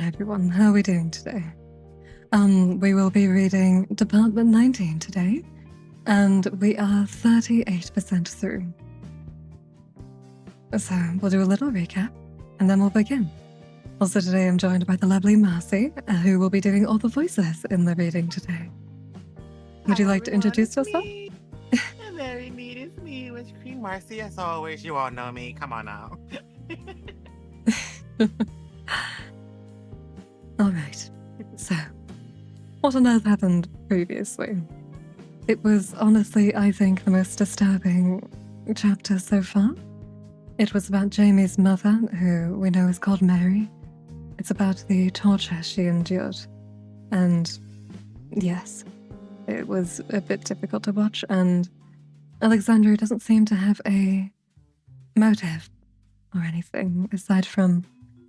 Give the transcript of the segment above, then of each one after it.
afternoon, everyone. How are we doing today? We will be reading Department 19 today, and we are 38% through. So we'll do a little recap, and then we'll begin. Also today I'm joined by the lovely Marcy, who will be doing all the voices in the reading today. Would you like to introduce yourself? Very neat, it's me, Witch Queen Marcy. As always, you all know me. Come on now. Alright, so what on earth happened previously? It was honestly, I think, the most disturbing chapter so far. It was about Jamie's mother, who we know is called Mary. It's about the torture she endured. And yes, it was a bit difficult to watch, and Alexandria doesn't seem to have a motive or anything aside from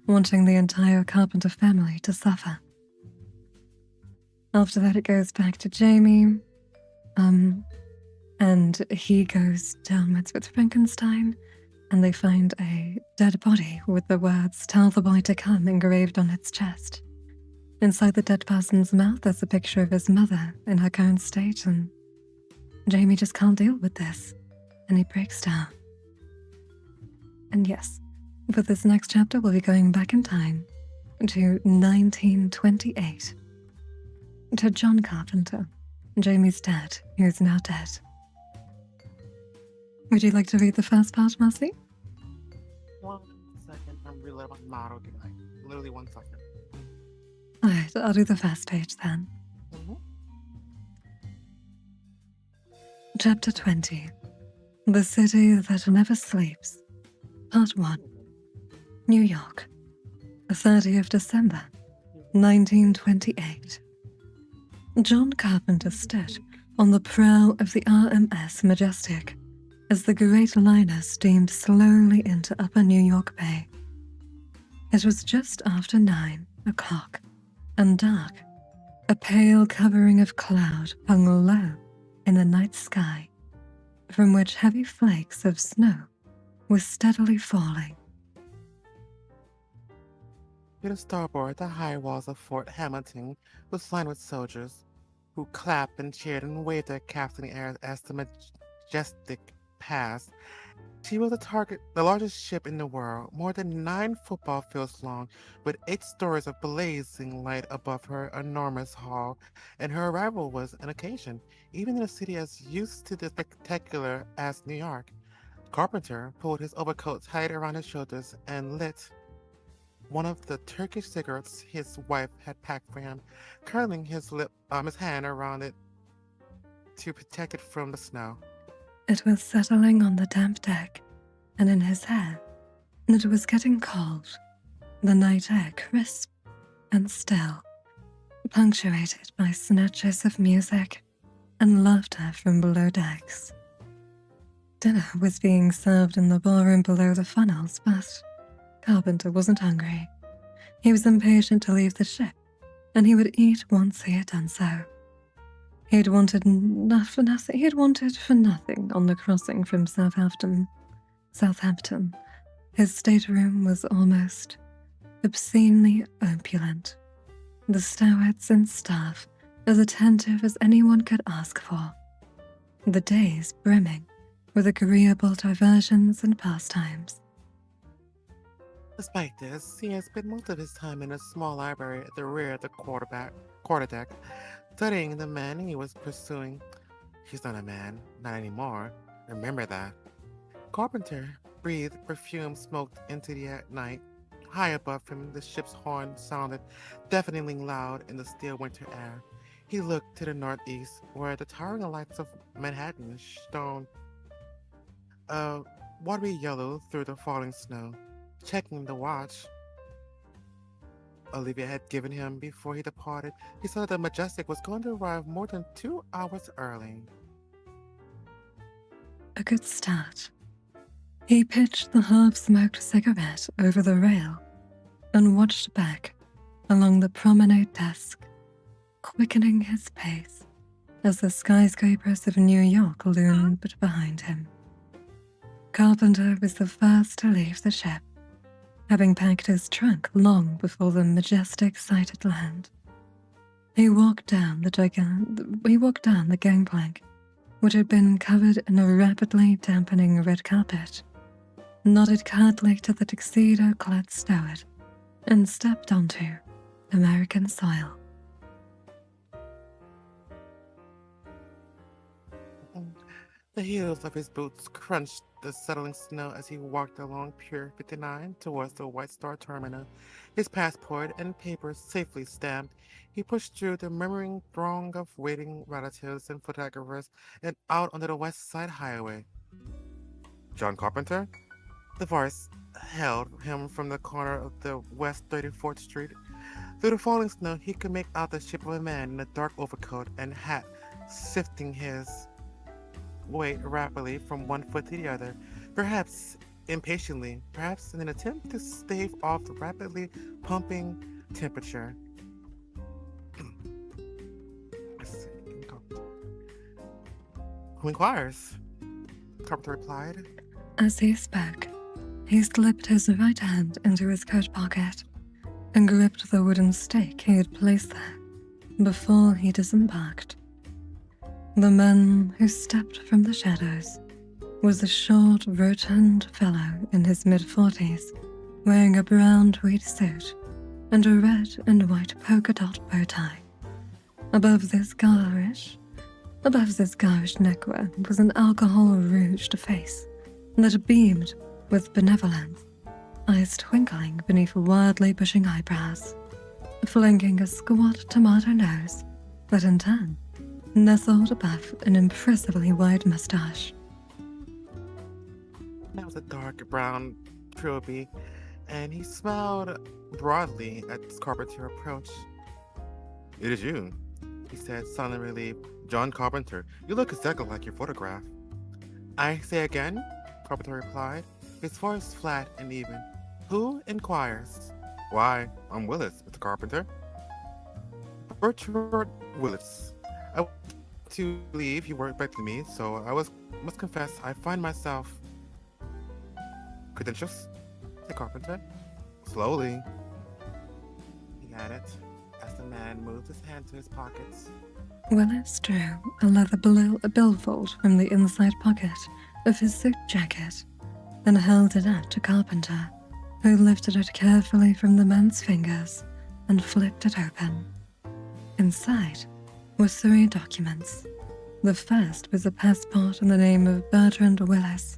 wanting the entire Carpenter family to suffer. After that, it goes back to Jamie, and he goes downwards with Frankenstein, and they find a dead body with the words, "Tell the boy to come," engraved on its chest. Inside the dead person's mouth, there's a picture of his mother in her current state, and Jamie just can't deal with this, and he breaks down. And yes, for this next chapter, we'll be going back in time to 1928, to John Carpenter, Jamie's dad, who's now dead. Would you like to read the first part, Marcy? 1 second, I'm really my model. Like, literally 1 second. Alright, I'll do the first page then. Chapter 20, The City That Never Sleeps, Part 1, New York, the 30th of December, 1928. John Carpenter stood on the prow of the RMS Majestic as the great liner steamed slowly into upper New York Bay. It was just after 9 o'clock and dark. A pale covering of cloud hung low in the night sky, from which heavy flakes of snow were steadily falling. To the starboard, the high walls of Fort Hamilton was lined with soldiers who clapped and cheered and waved their caps in the air as the Majestic passed. She was the largest ship in the world, more than 9 football fields long, with 8 stories of blazing light above her enormous hull, and her arrival was an occasion, even in a city as used to the spectacular as New York. Carpenter pulled his overcoat tight around his shoulders and lit one of the Turkish cigarettes his wife had packed for him, curling his hand around it to protect it from the snow. It was settling on the damp deck and in his hair, and it was getting cold, the night air crisp and still, punctuated by snatches of music and laughter from below decks. Dinner was being served in the ballroom below the funnels, but Carpenter wasn't hungry. He was impatient to leave the ship, and he would eat once he had done so. He had wanted for nothing on the crossing from Southampton. His stateroom was almost obscenely opulent. The stewards and staff as attentive as anyone could ask for. The days brimming with agreeable diversions and pastimes. Despite this, he had spent most of his time in a small library at the rear of the quarterdeck, studying the man he was pursuing. He's not a man, not anymore. Remember that. Carpenter breathed perfume smoked into the night. High above him, the ship's horn sounded deafeningly loud in the still winter air. He looked to the northeast, where the towering lights of Manhattan shone watery yellow through the falling snow. Checking the watch Olivia had given him before he departed, he saw that the Majestic was going to arrive more than 2 hours early. A good start. He pitched the half-smoked cigarette over the rail and watched back along the promenade desk, quickening his pace as the skyscrapers of New York loomed behind him. Carpenter was the first to leave the ship, having packed his trunk long before the majestic sighted land. He walked down the gangplank, which had been covered in a rapidly dampening red carpet, nodded curtly to the tuxedo-clad steward, and stepped onto American soil. The heels of his boots crunched the settling snow as he walked along Pier 59 towards the White Star Terminal. His passport and papers safely stamped, he pushed through the murmuring throng of waiting relatives and photographers and out onto the West Side Highway. John Carpenter? The voice held him from the corner of the West 34th Street. Through the falling snow, he could make out the shape of a man in a dark overcoat and hat, sifting his way rapidly from one foot to the other, perhaps impatiently, perhaps in an attempt to stave off the rapidly pumping temperature. Who inquires? Carpenter replied. As he spoke, he slipped his right hand into his coat pocket and gripped the wooden stake he had placed there before he disembarked. The man who stepped from the shadows was a short, rotund fellow in his mid-40s, wearing a brown tweed suit and a red and white polka dot bow tie. Above this garish neckwear was an alcohol-rouged face that beamed with benevolence, eyes twinkling beneath wildly bushing eyebrows, flanking a squat tomato nose that in turn nestled above an impressively wide mustache. That was a dark brown trilby, and he smiled broadly at Carpenter's approach. It is you, he said, suddenly relieved. John Carpenter, you look exactly like your photograph. I say again, Carpenter replied, his voice flat and even. Who inquires? Why, I'm Willis, Mr. Carpenter. Bertrand Willis. I want to leave, you were expecting me, so must confess, I find myself... Credentials? said Carpenter. Slowly, he added, as the man moved his hand to his pockets. Willis drew a leather billfold from the inside pocket of his suit jacket and held it out to Carpenter, who lifted it carefully from the man's fingers and flipped it open. Inside were 3 documents. The first was a passport in the name of Bertrand Willis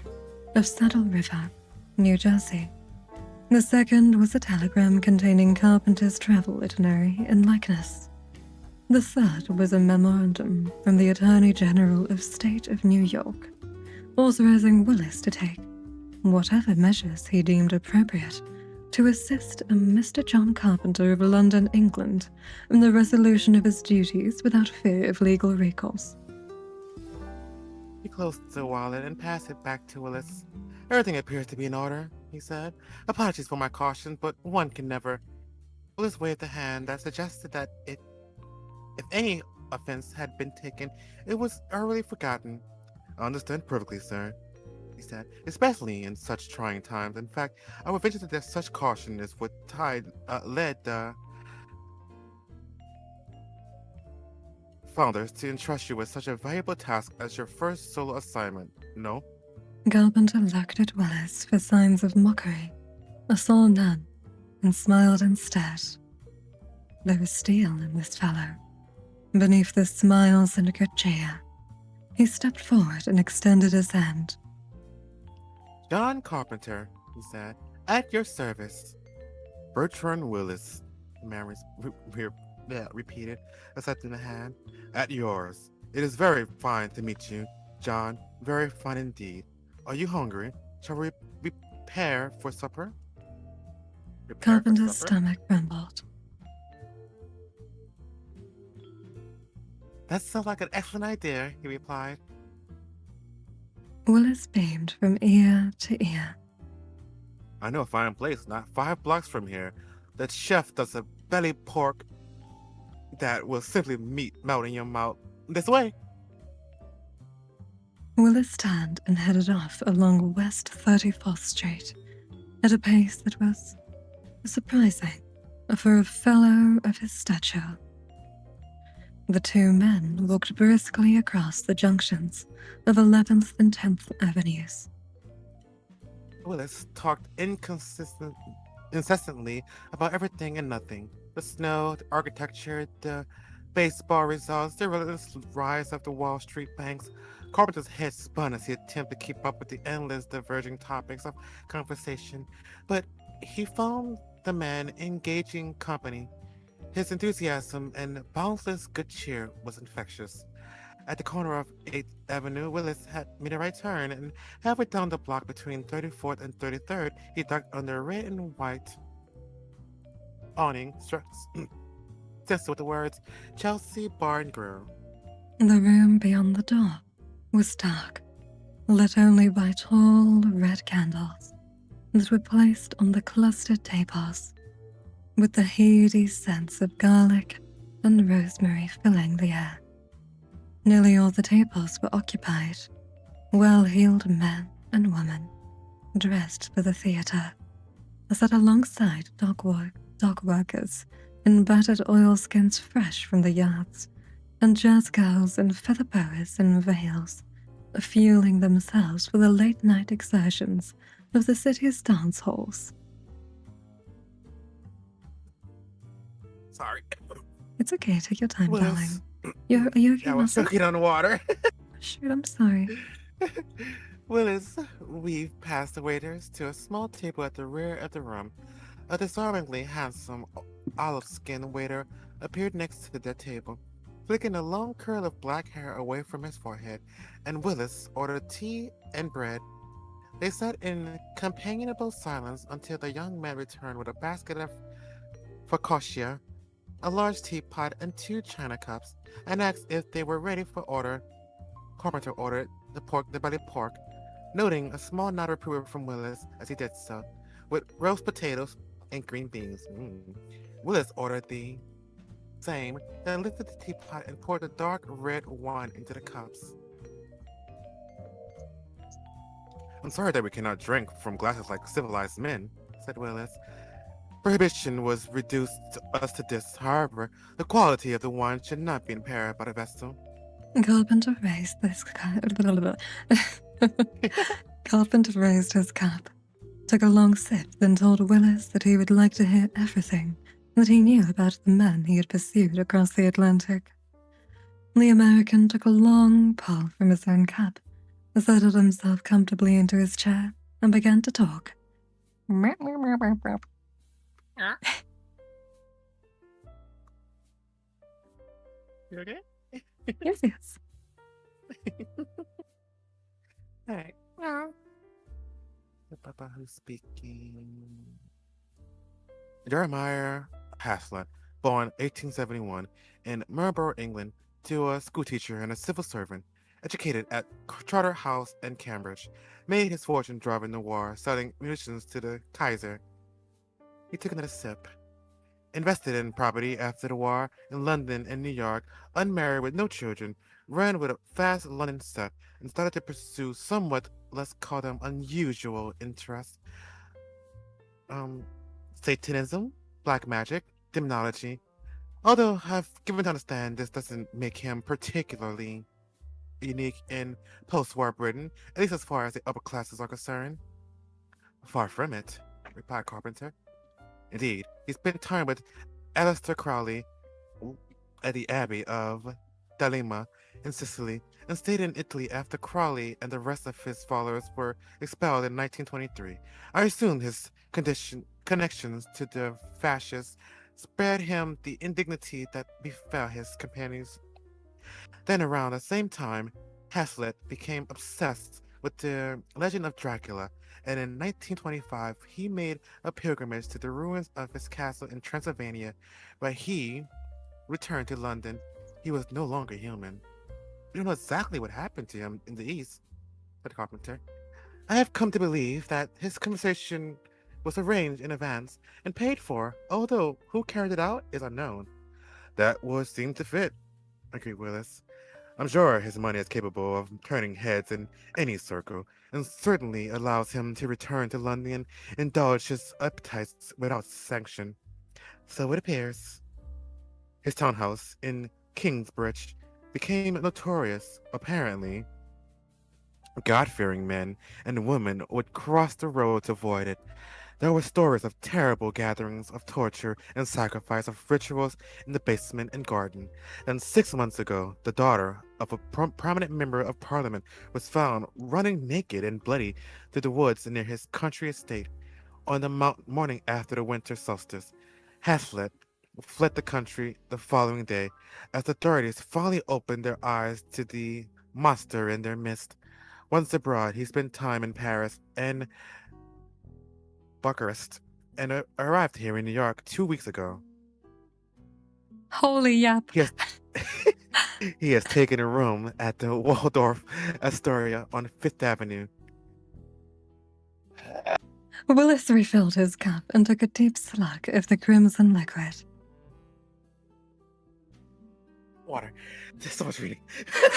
of Saddle River, New Jersey. The second was a telegram containing Carpenter's travel itinerary and likeness. The third was a memorandum from the Attorney General of State of New York, authorizing Willis to take whatever measures he deemed appropriate to assist a Mr. John Carpenter of London, England, in the resolution of his duties without fear of legal recourse. He closed the wallet and passed it back to Willis. Everything appears to be in order, he said. Apologies for my caution, but one can never... Willis waved a hand that suggested that if any offense had been taken, it was early forgotten. I understand perfectly, sir, he said, especially in such trying times. In fact, I would venture that such caution is what led founders to entrust you with such a valuable task as your first solo assignment, no? Carpenter looked at Willis for signs of mockery, saw none, and smiled instead. There was steel in this fellow. Beneath the smiles and good cheer, he stepped forward and extended his hand. John Carpenter, he said, at your service. Bertrand Willis, the man repeated, accepting the hand. At yours. It is very fine to meet you, John. Very fine indeed. Are you hungry? Shall we prepare for supper? Carpenter's stomach rumbled. That sounds like an excellent idea, he replied. Willis beamed from ear to ear. I know a fine place not 5 blocks from here. That chef does a belly pork that will simply melt in your mouth. This way. Willis turned and headed off along West 34th Street at a pace that was surprising for a fellow of his stature. The two men walked briskly across the junctions of 11th and 10th Avenues. Willis talked incessantly about everything and nothing. The snow, the architecture, the baseball results, the relentless rise of the Wall Street banks. Carpenter's head spun as he attempted to keep up with the endless diverging topics of conversation, but he found the man engaging company. His enthusiasm and boundless good cheer was infectious. At the corner of 8th Avenue, Willis had made a right turn, and halfway down the block between 34th and 33rd, he ducked under a red and white awning stenciled with the words Chelsea Bar and Grill. The room beyond the door was dark, lit only by tall red candles that were placed on the clustered tables, with the heady scents of garlic and rosemary filling the air. Nearly all the tables were occupied, well-heeled men and women, dressed for the theatre, sat alongside dock workers in battered oilskins fresh from the yards, and jazz girls in feather boas and veils, fueling themselves for the late-night exertions of the city's dance halls. Sorry. It's okay, take your time, Willis. darling. Are you okay, I was Nelson? soaking on water. Shoot, I'm sorry. Willis weaved past the waiters to a small table at the rear of the room. A disarmingly handsome olive-skinned waiter appeared next to their table, flicking a long curl of black hair away from his forehead, and Willis ordered tea and bread. They sat in companionable silence until the young man returned with a basket of focaccia, a large teapot, and 2 china cups, and asked if they were ready for order. Carpenter ordered the belly pork, noting a small nod of approval from Willis as he did so, with roast potatoes and green beans. Willis ordered the same, then lifted the teapot and poured the dark red wine into the cups. I'm sorry that we cannot drink from glasses like civilized men, said Willis. Prohibition was reduced us to this, however, the quality of the wine should not be impaired by the vessel. Carpenter raised this Carpenter raised his cup, took a long sip, then told Willis that he would like to hear everything that he knew about the men he had pursued across the Atlantic. The American took a long pull from his own cup, settled himself comfortably into his chair, and began to talk. You okay? Yes, yes. Hey. Well. The Papa who's speaking. Jeremiah Haslett, born 1871 in Marlborough, England, to a schoolteacher and a civil servant, educated at Charterhouse and Cambridge, made his fortune driving the war, selling munitions to the Kaiser. He took another sip. Invested in property after the war in London and New York, unmarried with no children, ran with a fast London set, and started to pursue somewhat, let's call them, unusual interests. Satanism, black magic, demonology. Although I've given to understand this doesn't make him particularly unique in post-war Britain, at least as far as the upper classes are concerned. Far from it, replied Carpenter. Indeed, he spent time with Aleister Crowley at the Abbey of Daemon in Sicily, and stayed in Italy after Crowley and the rest of his followers were expelled in 1923. I assume his connections to the fascists spared him the indignity that befell his companions. Then, around the same time, Hazlitt became obsessed with the legend of Dracula, and in 1925 he made a pilgrimage to the ruins of his castle in Transylvania, where he returned to London. He was no longer human. We don't know exactly what happened to him in the East, said Carpenter. I have come to believe that his conversation was arranged in advance and paid for, although who carried it out is unknown. That would seem to fit, agreed Willis. I'm sure his money is capable of turning heads in any circle, and certainly allows him to return to London and indulge his appetites without sanction. So it appears. His townhouse in Kingsbridge became notorious, apparently. God-fearing men and women would cross the road to avoid it. There were stories of terrible gatherings of torture and sacrifice of rituals in the basement and garden. Then 6 months ago, the daughter of a prominent member of parliament was found running naked and bloody through the woods near his country estate on the morning after the winter solstice. Hazlitt fled the country the following day as authorities finally opened their eyes to the monster in their midst. Once abroad, he spent time in Paris and Bucharest and arrived here in New York 2 weeks ago. Holy yap. He has he has taken a room at the Waldorf Astoria on Fifth Avenue. Willis refilled his cup and took a deep slug of the crimson liquid. Water. There's so much reading.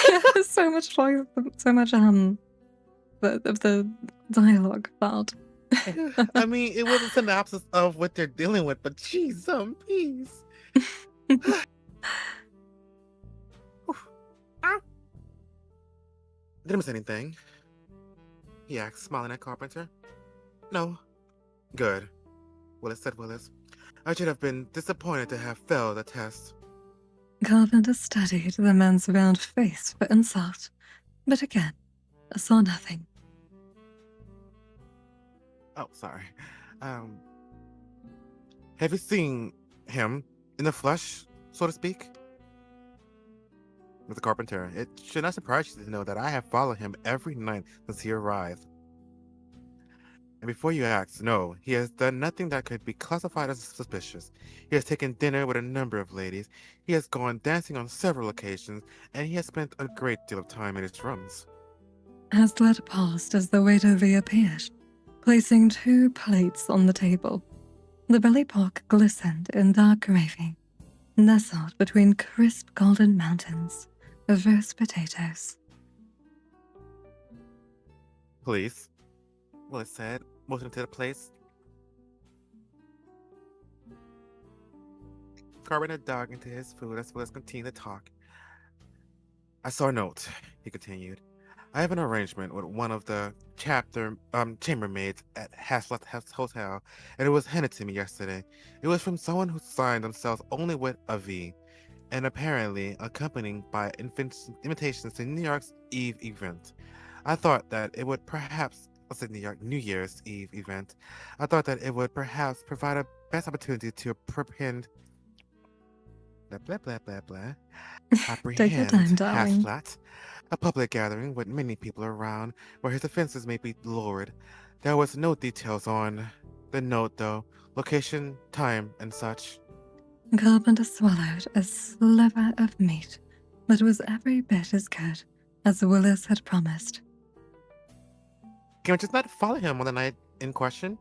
Yeah, there's so much of the dialogue about. I mean, it was a synopsis of what they're dealing with, but geez, some peace. Did I miss anything? He asked, smiling at Carpenter. No. Good. Willis said Willis. I should have been disappointed to have failed the test. Carpenter studied the man's round face for insult, but again, saw nothing. Oh, sorry. Have you seen him in the flesh, so to speak? Mr. Carpenter, it should not surprise you to know that I have followed him every night since he arrived. And before you ask, no, he has done nothing that could be classified as suspicious. He has taken dinner with a number of ladies, he has gone dancing on several occasions, and he has spent a great deal of time in his rooms. Hazlitt paused as the waiter reappeared, placing 2 plates on the table. The belly pork glistened in dark gravy, nestled between crisp golden mountains of roast potatoes. Please, Willis said, motioning to the place. Carpenter dug into his food as Willis continued to talk. I saw a note, he continued. I have an arrangement with one of the chambermaids at Hazlitt Hotel, and it was handed to me yesterday. It was from someone who signed themselves only with a V, and apparently accompanied by invitations to New York's Eve event. I thought that it would perhaps, New Year's Eve event. I thought that it would perhaps provide a best opportunity to apprehend Take your time, darling. Hazlitt. A public gathering with many people around where his offenses may be lowered. There was no details on the note, though. Location, time, and such. Carpenter swallowed a sliver of meat that was every bit as good as Willis had promised. Can we just not follow him on the night in question?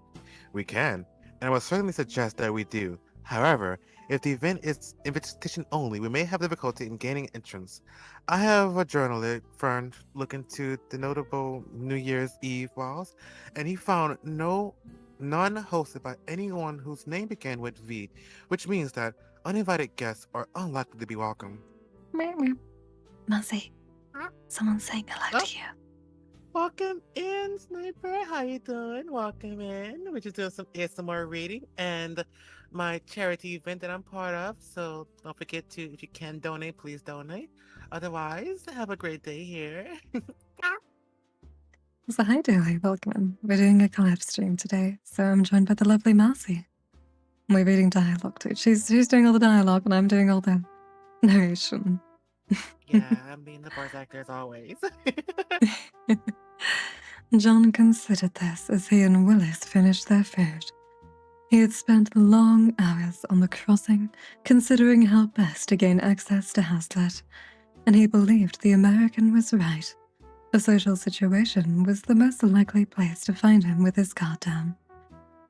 We can, and I would certainly suggest that we do. However, if the event is invitation only, we may have difficulty in gaining entrance. I have a journalist friend look into the notable New Year's Eve balls, and he found none hosted by anyone whose name began with V, which means that uninvited guests are unlikely to be welcome. Mercy, someone's saying hello to you. Welcome in, Sniper. How you doing? Welcome in. We're just doing some ASMR reading and my charity event that I'm part of. So don't forget to, if you can donate, please donate. Otherwise, have a great day here. So hi, Dooley. Welcome in. We're doing a collab stream today, so I'm joined by the lovely Marcy. We're reading dialogue too. She's doing all the dialogue and I'm doing all the narration. Yeah, I'm being the voice actor as always. John considered this as he and Willis finished their food. He had spent long hours on the crossing, considering how best to gain access to Hazlitt, and he believed the American was right. The social situation was the most likely place to find him with his guard down.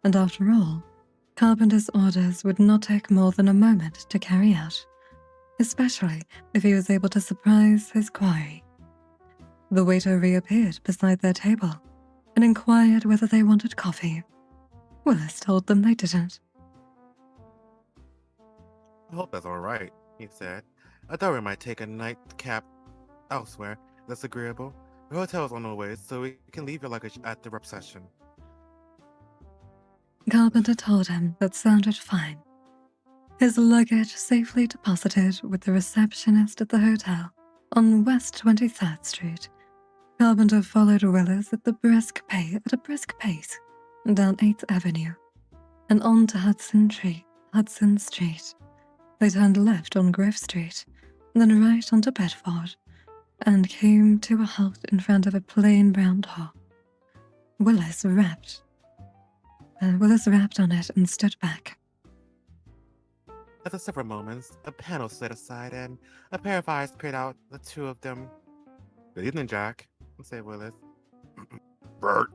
And after all, Carpenter's orders would not take more than a moment to carry out. especially if he was able to surprise his quarry. The waiter reappeared beside their table and inquired whether they wanted coffee. Willis told them they didn't. I hope that's all right, he said. I thought we might take a nightcap elsewhere. That's agreeable. The hotel's on the way, so we can leave your luggage at the reception. Carpenter told him that sounded fine. His luggage safely deposited with the receptionist at the hotel on West 23rd Street. Carpenter followed Willis at a brisk pace down 8th Avenue and on to Hudson Street. They turned left on Grove Street, then right onto Bedford, and came to a halt in front of a plain brown door. Willis rapped on it and stood back. After several moments, a panel slid aside and a pair of eyes peered out the two of them. Good evening, Jack, said Willis. Bert,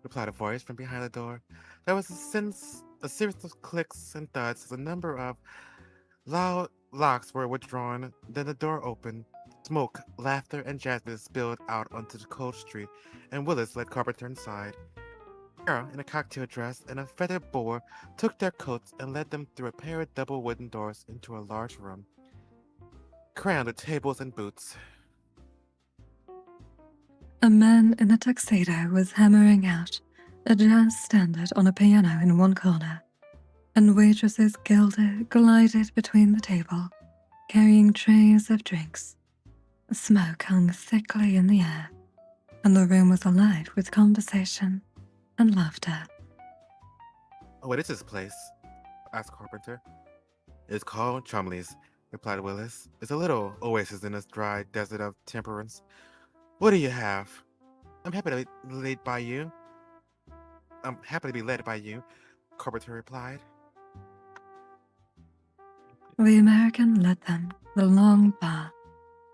replied a voice from behind the door. There was a series of clicks and thuds as a number of loud locks were withdrawn. Then the door opened. Smoke, laughter, and jasmine spilled out onto the cold street, and Willis led Carpenter inside. Girl in a cocktail dress and a feathered boa took their coats and led them through a pair of double wooden doors into a large room, crammed with tables and booths. A man in a tuxedo was hammering out a jazz standard on a piano in one corner, and waitresses glided between the table, carrying trays of drinks. Smoke hung thickly in the air, and the room was alive with conversation and laughter. What is this place? Asked Carpenter. It's called Chumley's, replied Willis. It's a little oasis in this dry desert of temperance. What do you have? I'm happy to be led by you. Carpenter replied. The American led them the long bar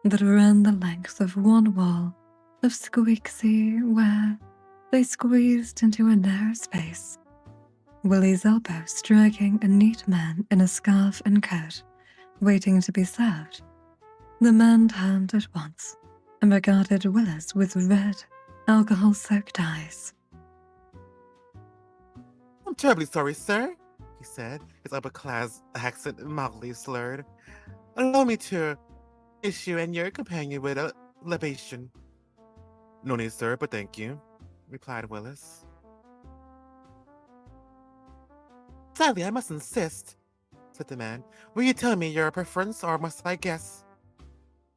that ran the length of one wall of squeaksy where they squeezed into a narrow space, Willie's elbow striking a neat man in a scarf and coat, waiting to be served. The man turned at once and regarded Willis with red, alcohol-soaked eyes. I'm terribly sorry, sir, he said, his upper-class accent mildly slurred. Allow me to issue and your companion with a libation. No need, sir, but thank you, replied Willis. Sadly, I must insist, said the man. Will you tell me your preference, or must I guess?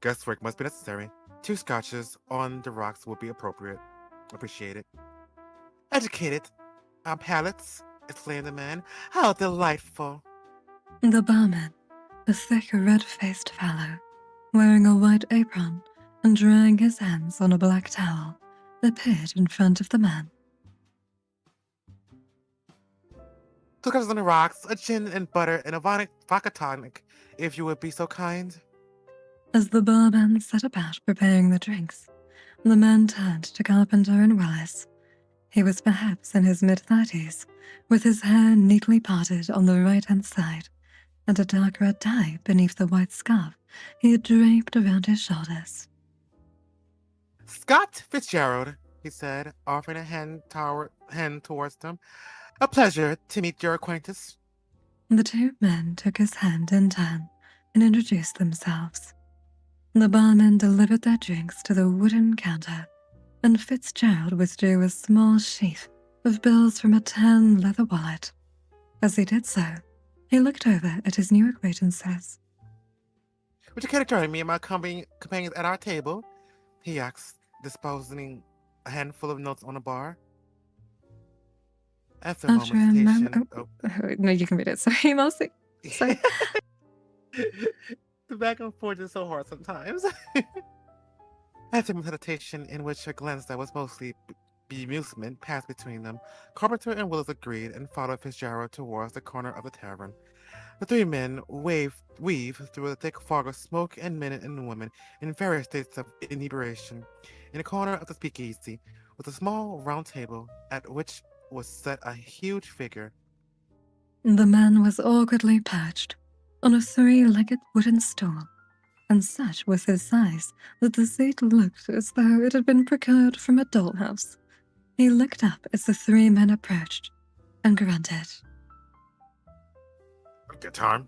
Guesswork must be necessary. 2 scotches on the rocks will be appropriate. Appreciate it. Educated palates, exclaimed the man. How delightful. The barman, a thick, red-faced fellow, wearing a white apron and drying his hands on a black towel, appeared in front of the man. 2 scotches on the rocks, a gin and butter, and a vodka tonic, if you would be so kind. As the barman set about preparing the drinks, the man turned to Carpenter and Willis. He was perhaps in his mid-30s, with his hair neatly parted on the right-hand side, and a dark red dye beneath the white scarf he had draped around his shoulders. Scott Fitzgerald, he said, offering a hand towards them. A pleasure to meet your acquaintance. The 2 men took his hand in turn and introduced themselves. The barman delivered their drinks to the wooden counter, and Fitzgerald withdrew a small sheaf of bills from a tan leather wallet. As he did so, he looked over at his new acquaintances. Would you care to join me and my companions at our table? He asked, disposing a handful of notes on a bar. After a moment's hesitation... No, you can read it. Sorry, Mousy. Sorry. The back and forth is so hard sometimes. After meditation, in which a glance that was mostly bemusement passed between them, Carpenter and Willis agreed and followed Fitzgerald towards the corner of the tavern. The 3 men weaved through a thick fog of smoke and men and women in various states of inebriation. In the corner of the speakeasy was a small round table at which was set a huge figure. The man was awkwardly perched, on a three-legged wooden stool, and such was his size that the seat looked as though it had been procured from a dollhouse. He looked up as the three men approached and grunted. Good time.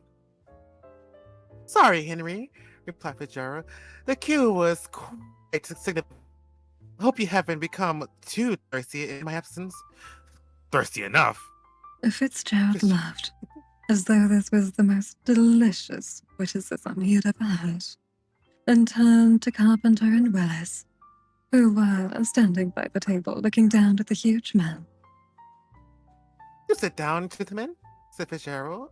Sorry, Henry, replied Fitzgerald. The queue was quite significant. Hope you haven't become too thirsty in my absence. Thirsty enough. Fitzgerald laughed, as though this was the most delicious witticism he had ever heard, and turned to Carpenter and Willis, who were standing by the table looking down at the huge man. You sit down, gentlemen, said Fitzgerald.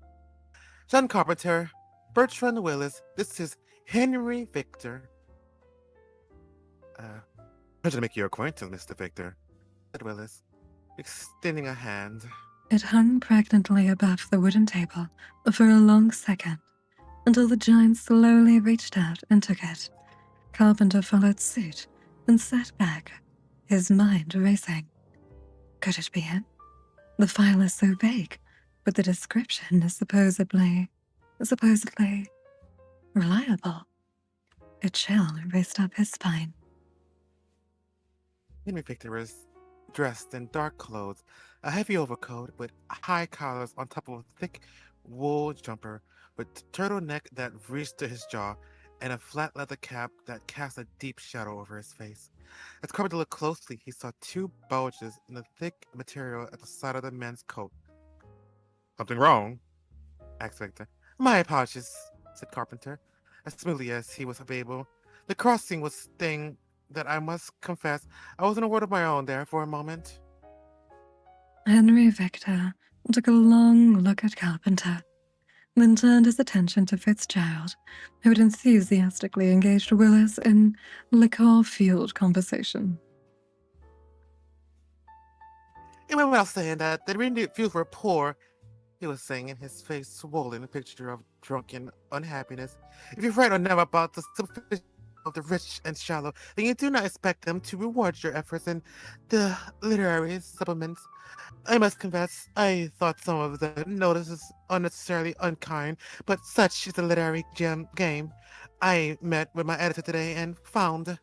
John Carpenter, Bertrand Willis, this is Henry Victor. Pleasure to make your acquaintance, Mr. Victor, said Willis, extending a hand. It hung pregnantly above the wooden table for a long second, until the giant slowly reached out and took it. Carpenter followed suit and sat back, his mind racing. Could it be him? The file is so vague, but the description is supposedly reliable. A chill raced up his spine. Henry Victor was dressed in dark clothes, a heavy overcoat with high collars on top of a thick wool jumper with turtleneck that reached to his jaw, and a flat leather cap that cast a deep shadow over his face. As Carpenter looked closely, he saw two bulges in the thick material at the side of the man's coat. Something wrong? Asked Victor. My apologies, said Carpenter, as smoothly as he was able. The crossing was thing that I must confess I was in a world of my own there for a moment. Henry Victor took a long look at Carpenter, then turned his attention to Fitzgerald, who had enthusiastically engaged Willis in liquor-fueled conversation. It went without saying that the renewed fuels were poor, he was saying, in his face swollen a picture of drunken unhappiness. If you write or never about the superficial of the rich and shallow, then you do not expect them to reward your efforts in the literary supplements. I must confess, I thought some of the notices unnecessarily unkind, but such is the literary game. I met with my editor today and found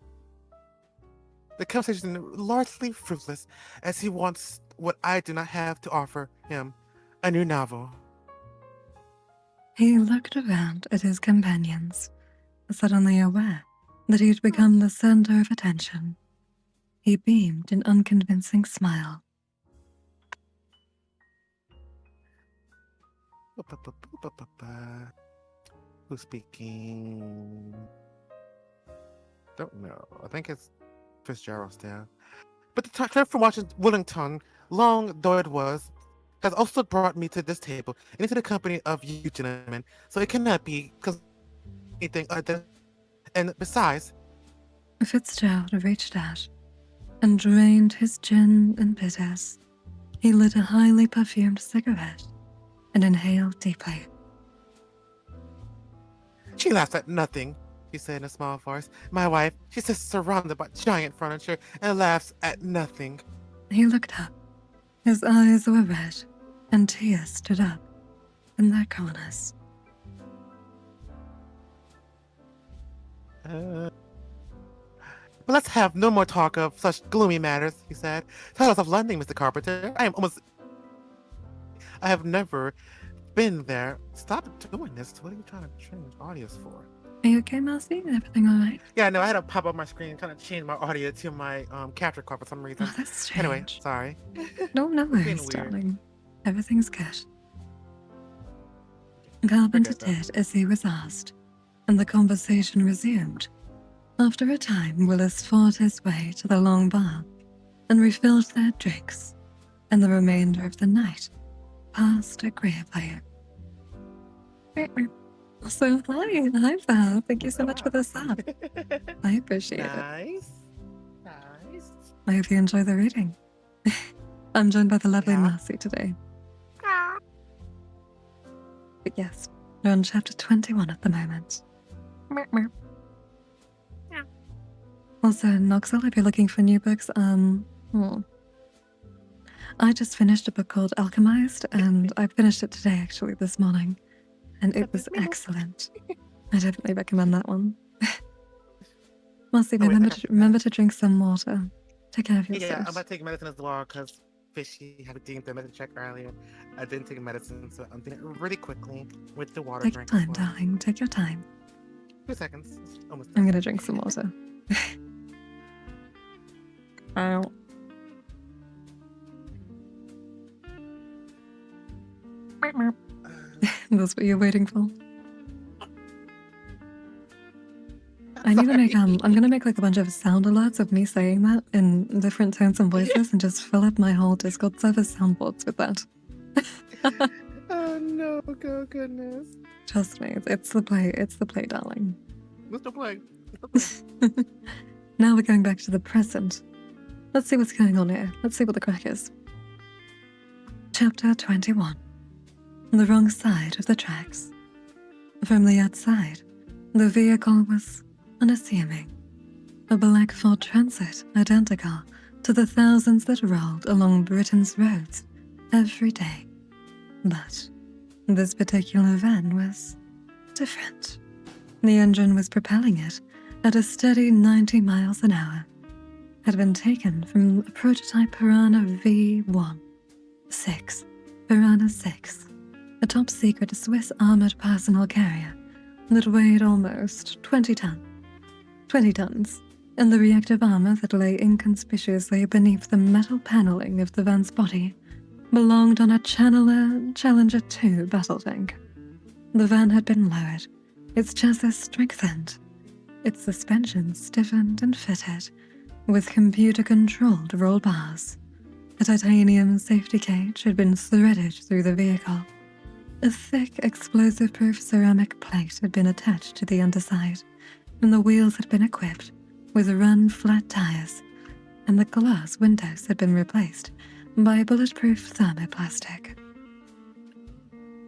the conversation largely fruitless, as he wants what I do not have to offer him, a new novel. He looked around at his companions, suddenly aware that he had become the center of attention. He beamed an unconvincing smile. Who's speaking? Don't know. I think it's Fitzgerald still. But the trip from Wellington, long though it was, has also brought me to this table and into the company of you gentlemen. So it cannot be because anything other. And besides, Fitzgerald reached out and drained his gin and bitters. He lit a highly perfumed cigarette and inhaled deeply. She laughs at nothing, he said in a small voice. My wife, she sits surrounded by giant furniture and laughs at nothing. He looked up. His eyes were red, and tears stood up in their corners. But let's have no more talk of such gloomy matters, he said. Tell us of London, Mr. Carpenter. I have never been there. Stop doing this. What are you trying to change audios for? Are you okay, Marcy? Everything all right? Yeah, no, I had to pop up my screen trying to change my audio to my capture card for some reason. Oh, that's strange. Anyway, sorry. No worries, darling. Everything's good. Carpenter did as he was asked, and the conversation resumed. After a time, Willis fought his way to the long bar and refilled their drinks, and the remainder of the night passed agreeably. So, hi Val. Thank you so much for the sub. I appreciate it. Nice. I hope you enjoy the reading. I'm joined by the lovely Marcy today. But yes, we're on chapter 21 at the moment. Also, Noxel, if you're looking for new books, I just finished a book called Alchemized, and I finished it today, actually, this morning. and it was excellent. I definitely recommend that one. Marcy, remember to drink some water. Take care of yourself. Yeah, I'm about to take medicine as well because Fishy had taken the medicine check earlier. I didn't take medicine, so I'm doing it really quickly with the water Take drink. your time, darling. Take your time. 2 seconds. Almost I'm done. gonna drink some water. Ow. That's what you're waiting for. I need to make I'm gonna make like a bunch of sound alerts of me saying that in different tones and voices and just fill up my whole Discord server soundboards with that. Oh no, oh goodness. Trust me, it's the play, darling. Mr. Play. Now we're going back to the present. Let's see what's going on here. Let's see what the crack is. Chapter 21. The wrong side of the tracks. From the outside, the vehicle was unassuming. A black Ford Transit identical to the thousands that rolled along Britain's roads every day. But this particular van was different. The engine was propelling it at a steady 90 miles an hour. Had been taken from a prototype Piranha V1-6, Piranha 6, a top-secret Swiss armored personal carrier that weighed almost 20 tons, and the reactive armor that lay inconspicuously beneath the metal paneling of the van's body belonged on a Challenger 2 battle tank. The van had been lowered, its chassis strengthened, its suspension stiffened and fitted with computer-controlled roll bars. A titanium safety cage had been threaded through the vehicle. A thick, explosive-proof ceramic plate had been attached to the underside, and the wheels had been equipped with run-flat tires, and the glass windows had been replaced by bulletproof thermoplastic.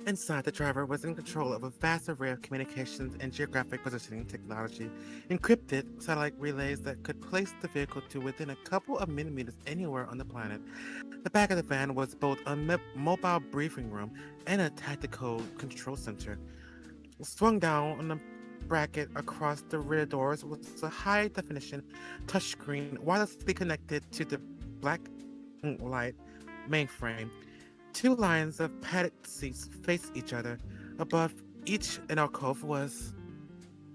Inside, the driver was in control of a vast array of communications and geographic positioning technology, encrypted satellite relays that could place the vehicle to within a couple of millimeters anywhere on the planet. The back of the van was both a mobile briefing room and a tactical control center. Swung down on the bracket across the rear doors was a high-definition touchscreen wirelessly connected to the black light mainframe. 2 lines of padded seats faced each other. Above each, an alcove was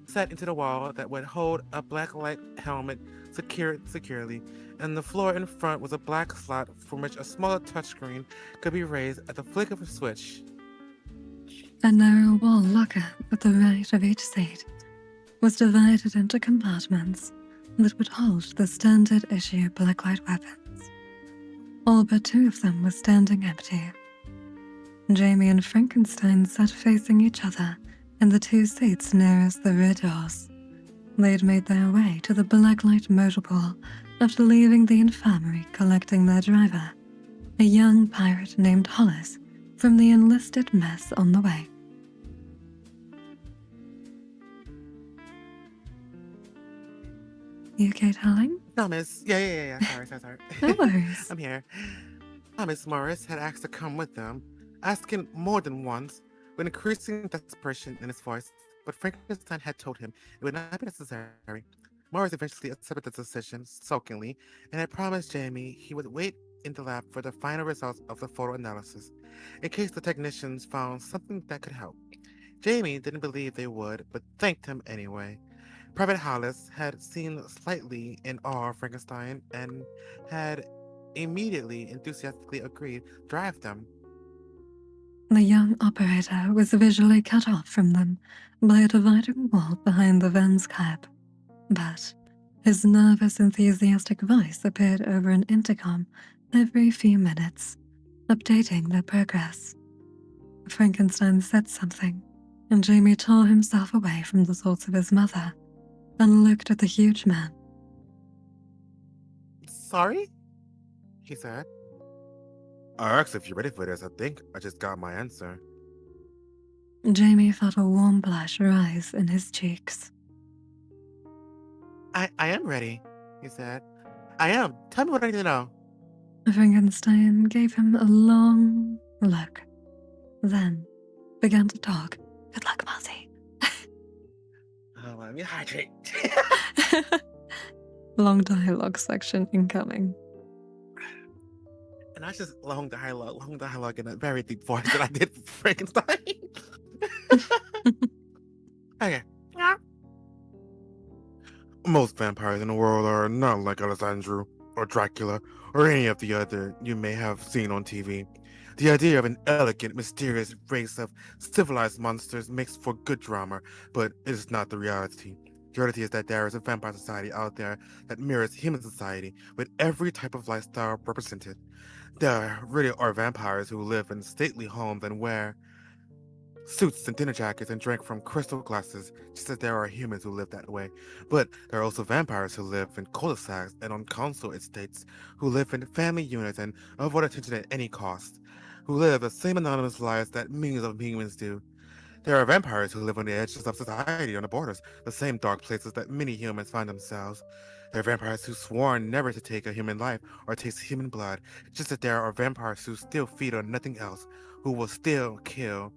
set into the wall that would hold a black light helmet secured securely, and the floor in front was a black slot from which a smaller touchscreen could be raised at the flick of a switch. A narrow wall locker at the right of each seat was divided into compartments that would hold the standard issue blacklight weapons. All but 2 of them were standing empty. Jamie and Frankenstein sat facing each other in the 2 seats nearest the rear doors. They'd made their way to the blacklight motor pool after leaving the infirmary collecting their driver, a young pirate named Hollis, from the enlisted mess on the way. You okay, darling? No, miss. Yeah. Sorry. No worries. I'm here. Miss Morris had asked to come with them, asking more than once, with increasing desperation in his voice, but Frankenstein had told him it would not be necessary. Morris eventually accepted the decision sulkingly and had promised Jamie he would wait in the lab for the final results of the photo analysis, in case the technicians found something that could help. Jamie didn't believe they would, but thanked him anyway. Private Hollis had seen slightly in awe of Frankenstein and had immediately enthusiastically agreed to drive them. The young operator was visually cut off from them by a dividing wall behind the van's cab, but his nervous, enthusiastic voice appeared over an intercom every few minutes, updating their progress. Frankenstein said something, and Jamie tore himself away from the thoughts of his mother and looked at the huge man. Sorry? He said. I asked if you're ready for this. I think I just got my answer. Jamie felt a warm blush rise in his cheeks. I am ready, he said. I am. Tell me what I need to know. Frankenstein gave him a long look, then began to talk Good luck, Marcy. Let me hydrate. Long dialogue section incoming. And that's just long dialogue in a very deep voice that I did for Frankenstein. Okay. Most vampires in the world are not like Alessandro or Dracula or any of the other you may have seen on TV. The idea of an elegant, mysterious race of civilized monsters makes for good drama, but it is not the reality. The reality is that there is a vampire society out there that mirrors human society, with every type of lifestyle represented. There really are vampires who live in stately homes and wear suits and dinner jackets and drink from crystal glasses, just as there are humans who live that way. But there are also vampires who live in cul-de-sacs and on council estates, who live in family units and avoid attention at any cost, who live the same anonymous lives that millions of humans do. There are vampires who live on the edges of society, on the borders, the same dark places that many humans find themselves. There are vampires who sworn never to take a human life or taste human blood, just as there are vampires who still feed on nothing else, who will still kill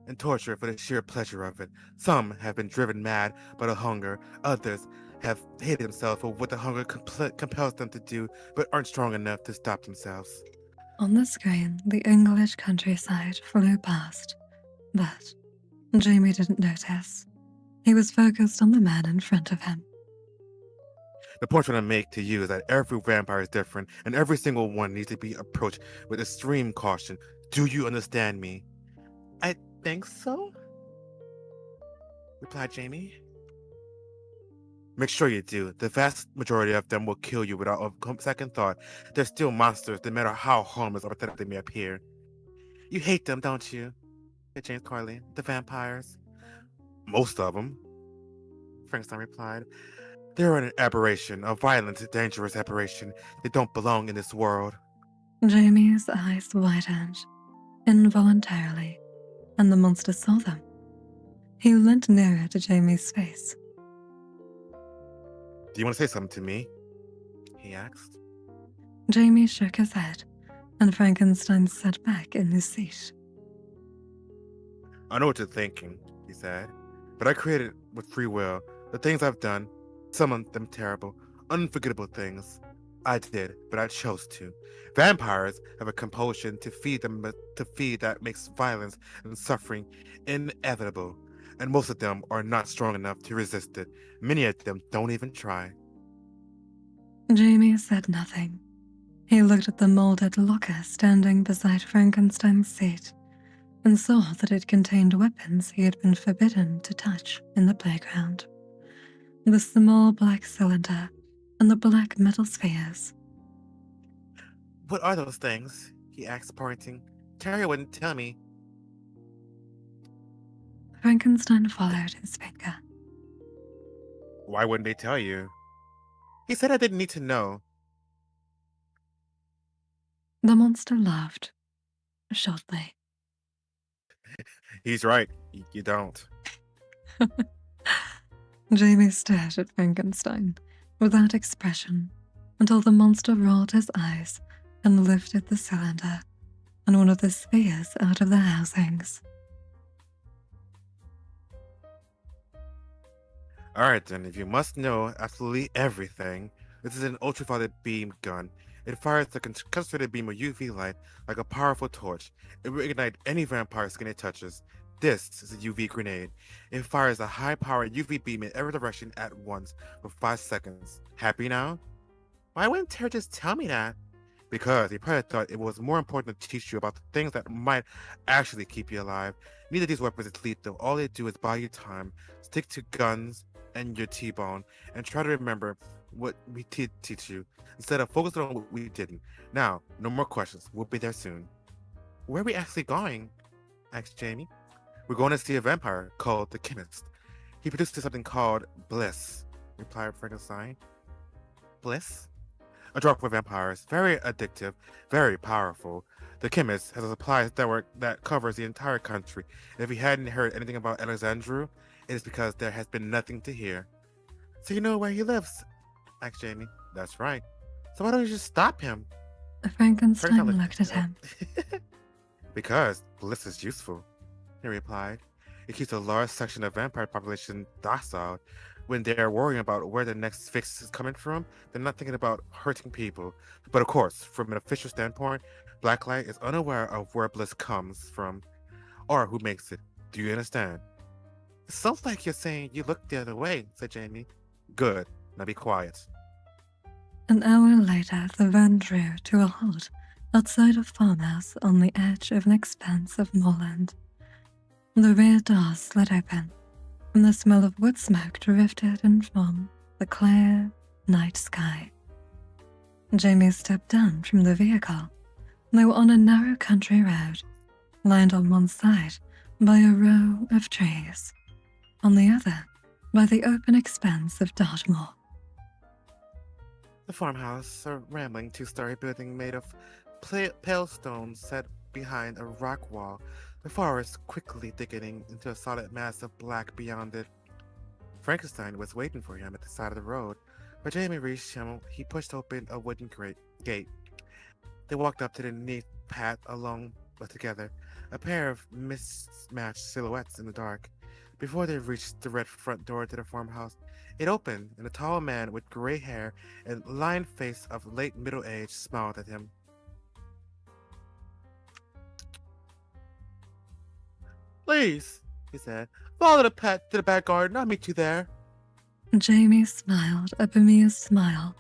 and torture for the sheer pleasure of it. Some have been driven mad by the hunger, others have hated themselves for what the hunger compels them to do, but aren't strong enough to stop themselves. On the screen, the English countryside flew past, but Jamie didn't notice. He was focused on the man in front of him. The point I'm trying to make to you is that every vampire is different, and every single one needs to be approached with extreme caution. Do you understand me? I think so, replied Jamie. Make sure you do. The vast majority of them will kill you without a second thought. They're still monsters, no matter how harmless or pathetic they may appear. You hate them, don't you? Said James Carley. The vampires. Most of them, Frankenstein replied. They're an aberration, a violent, dangerous aberration. They don't belong in this world. Jamie's eyes widened, involuntarily, and the monster saw them. He leant nearer to Jamie's face. Do you want to say something to me? He asked. Jamie shook his head, and Frankenstein sat back in his seat. I know what you're thinking, he said, but I created with free will. The things I've done, some of them terrible, unforgettable things. I did, but I chose to. Vampires have a compulsion to feed that makes violence and suffering inevitable, and most of them are not strong enough to resist it. Many of them don't even try. Jamie said nothing. He looked at the molded locker standing beside Frankenstein's seat and saw that it contained weapons he had been forbidden to touch in the playground. The small black cylinder and the black metal spheres. What are those things? He asked, pointing. Terry wouldn't tell me. Frankenstein followed his finger. Why wouldn't they tell you? He said I didn't need to know. The monster laughed, shortly. He's right. You don't. Jamie stared at Frankenstein without expression until the monster rolled his eyes and lifted the cylinder and one of the spheres out of the housings. Alright then, if you must know absolutely everything, this is an ultraviolet beam gun. It fires a concentrated beam of UV light like a powerful torch. It will ignite any vampire skin it touches. This is a UV grenade. It fires a high-powered UV beam in every direction at once for 5 seconds. Happy now? Why wouldn't Terry just tell me that? Because he probably thought it was more important to teach you about the things that might actually keep you alive. Neither of these weapons is lethal. All they do is buy you time. Stick to guns and your T-bone and try to remember what we did teach you instead of focusing on what we didn't. Now, no more questions. We'll be there soon. Where are we actually going? Asked Jamie. We're going to see a vampire called the Chemist. He produces something called Bliss, replied Frankenstein. Bliss? A drug for vampires. Very addictive, very powerful. The Chemist has a supply network that covers the entire country. If you hadn't heard anything about Alexandru, it is because there has been nothing to hear. So you know where he lives? Asked Jamie. That's right. So why don't you just stop him? Frankenstein looked at him. Because Bliss is useful, he replied. It keeps a large section of vampire population docile. When they're worrying about where the next fix is coming from, they're not thinking about hurting people. But of course, from an official standpoint, Blacklight is unaware of where bliss comes from or who makes it. Do you understand? It sounds like you're saying you look the other way, said Jamie. Good. Now be quiet. An hour later, the van drew to a halt outside a farmhouse on the edge of an expanse of moorland. The rear door slid open, and the smell of wood smoke drifted in from the clear night sky. Jamie stepped down from the vehicle. They were on a narrow country road, lined on one side by a row of trees, on the other by the open expanse of Dartmoor. The farmhouse, a rambling two-story building made of pale stone set behind a rock wall, the forest quickly thickening into a solid mass of black beyond it. Frankenstein was waiting for him at the side of the road. When Jamie reached him, he pushed open a wooden gate. They walked up to the neat path along together, a pair of mismatched silhouettes in the dark. Before they reached the red front door to the farmhouse, it opened, and a tall man with gray hair and lined face of late middle age smiled at him. Please, he said, follow the pet to the back garden. I'll meet you there. Jamie smiled a bemused smile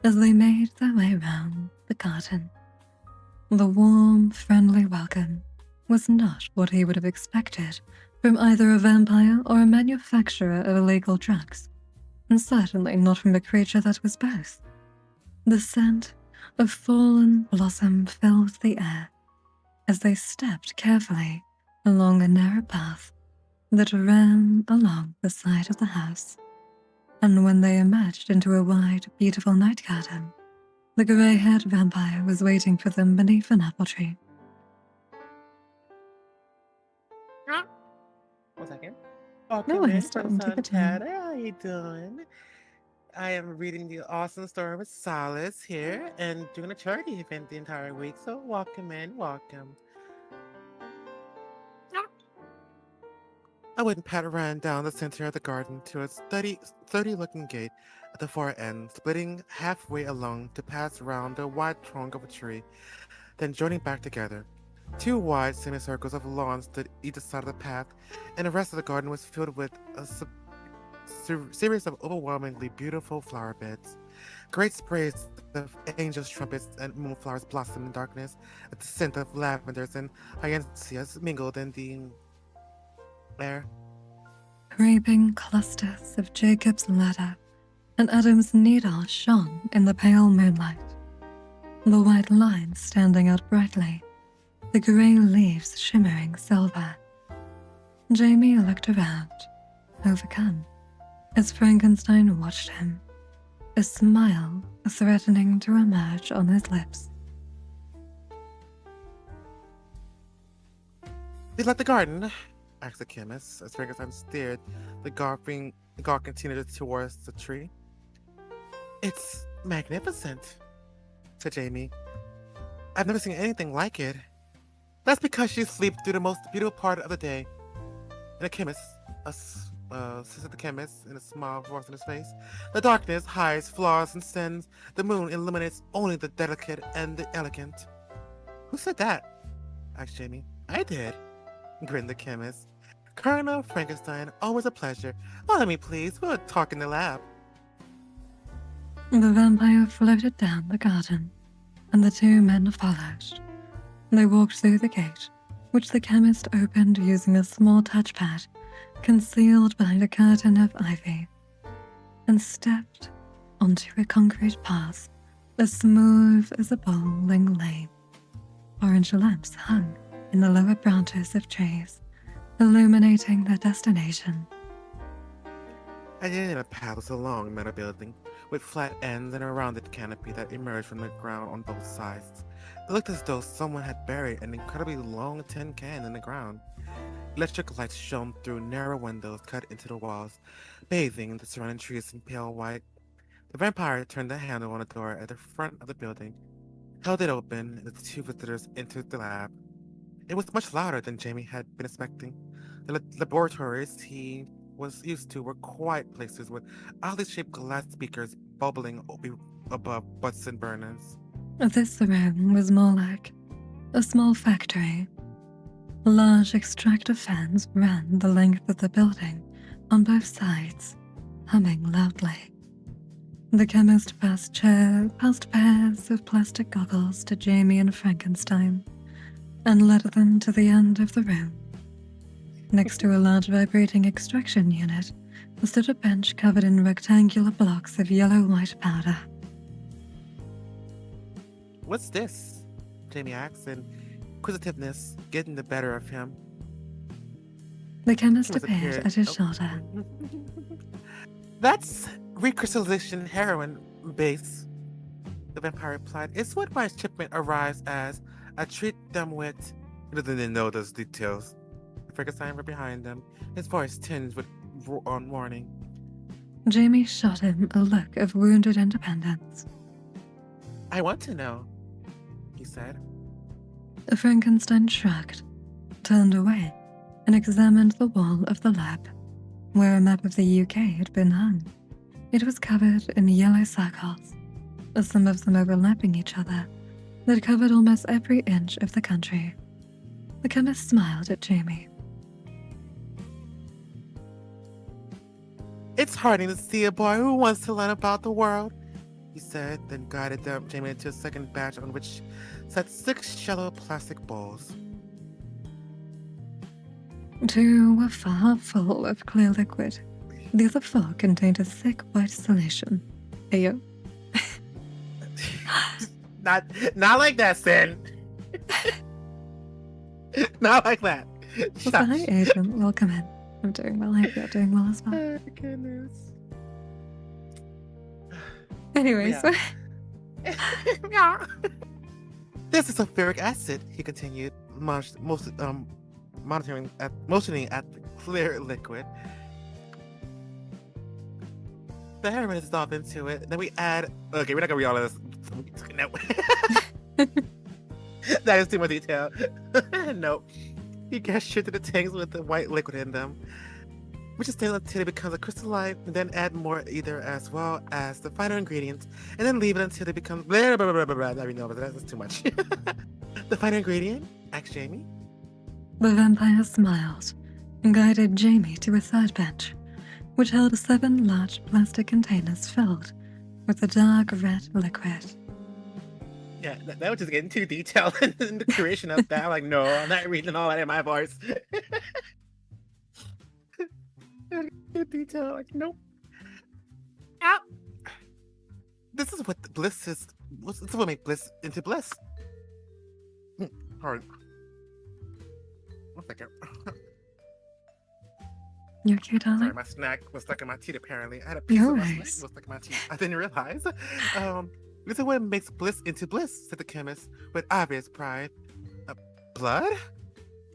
as they made their way round the garden. The warm, friendly welcome was not what he would have expected from either a vampire or a manufacturer of illegal drugs, and certainly not from a creature that was both. The scent of fallen blossom filled the air as they stepped carefully along a narrow path that ran along the side of the house. And when they emerged into a wide, beautiful night garden, the grey-haired vampire was waiting for them beneath an apple tree. 1 second. No Welcome one in, is talking to the Ted. time. How you doing? I am reading the awesome story with Solace here and doing a charity event the entire week. So welcome in, welcome. A wooden path ran down the center of the garden to a sturdy-looking gate at the far end, splitting halfway along to pass round the wide trunk of a tree, then joining back together. Two wide semicircles of lawn stood either side of the path, and the rest of the garden was filled with a series of overwhelmingly beautiful flower beds. Great sprays of angels' trumpets and moonflowers blossomed in darkness, as the scent of lavenders and hyacinths mingled in the air. Creeping clusters of Jacob's ladder and Adam's needle shone in the pale moonlight, the white lines standing out brightly, the grey leaves shimmering silver. Jamie looked around, overcome, as Frankenstein watched him, a smile threatening to emerge on his lips. "You like the garden?" asked the chemist, as Frankenstein steered the gawk continued towards the tree. "It's magnificent," said Jamie. "I've never seen anything like it." "That's because you sleep through the most beautiful part of the day." And the chemist, said the chemist in a smile voice in his face, "The darkness hides flaws and sins. The moon illuminates only the delicate and the elegant." "Who said that?" asked Jamie. "I did," grinned the chemist. "Colonel Frankenstein, always a pleasure. Follow me, please. We'll talk in the lab." The vampire floated down the garden, and the two men followed. They walked through the gate, which the chemist opened using a small touchpad concealed behind a curtain of ivy, and stepped onto a concrete path as smooth as a bowling lane. Orange lamps hung in the lower branches of trees, illuminating their destination. At the end of the path was a long metal building with flat ends and a rounded canopy that emerged from the ground on both sides. It looked as though someone had buried an incredibly long tin can in the ground. Electric lights shone through narrow windows cut into the walls, bathing the surrounding trees in pale white. The vampire turned the handle on the door at the front of the building, held it open, and the two visitors entered the lab. It was much louder than Jamie had been expecting. The laboratories he was used to were quiet places with oddly shaped glass beakers bubbling above Bunsen burners. This room was more like a small factory. Large extractor fans ran the length of the building on both sides, humming loudly. The chemist passed pairs of plastic goggles to Jamie and Frankenstein and led them to the end of the room. Next to a large vibrating extraction unit stood a bench covered in rectangular blocks of yellow-white powder. What's this? Jamie asked, and inquisitiveness getting the better of him. The chemist appeared at his shoulder. That's recrystallization heroin base, the vampire replied. It's what my shipment arrives as. I treat them with... He doesn't know those details. Frankenstein right behind them, his voice tinged with warning. Jamie shot him a look of wounded independence. I want to know, he said. Frankenstein shrugged, turned away, and examined the wall of the lab, where a map of the UK had been hung. It was covered in yellow circles, some of them overlapping each other, that covered almost every inch of the country. The chemist smiled at Jamie. It's heartening to see a boy who wants to learn about the world, he said, then guided Jamie into a second batch on which sat 6 shallow plastic bowls. 2 were far full of clear liquid. The other 4 contained a thick white solution. Ayo. Not like that, Sin. Not like that. Hi, Agent. Welcome in. I'm doing well. I hope you're doing well as well. Oh, goodness. Anyways. Yeah. This is sulfuric acid, he continued, motioning at the clear liquid. The heroin is dissolved into it. Then we add... Okay, we're not going to read all of this. No. That is too much detail. Nope. He gestured to the tanks with the white liquid in them, which is stable until it becomes a crystalline, and then add more either as well as the finer ingredients, and then leave it until they become blah, blah, blah, blah, blah. I know, but that's too much. The finer ingredient? Asked Jamie. The vampire smiled and guided Jamie to a third bench, which held 7 large plastic containers filled with a dark red liquid. Yeah, that was just getting too detailed in the creation of that. Like, no, I'm not reading all that in my voice. Too detailed, like, nope. Ow. This is what bliss is. This is what makes bliss into bliss. Hard. 1 second. You okay, darling? Sorry, my snack was stuck in my teeth, apparently. I had a piece of my snack Nice. was stuck in my teeth. I didn't realize. This is what makes bliss into bliss, said the chemist with obvious pride. Blood?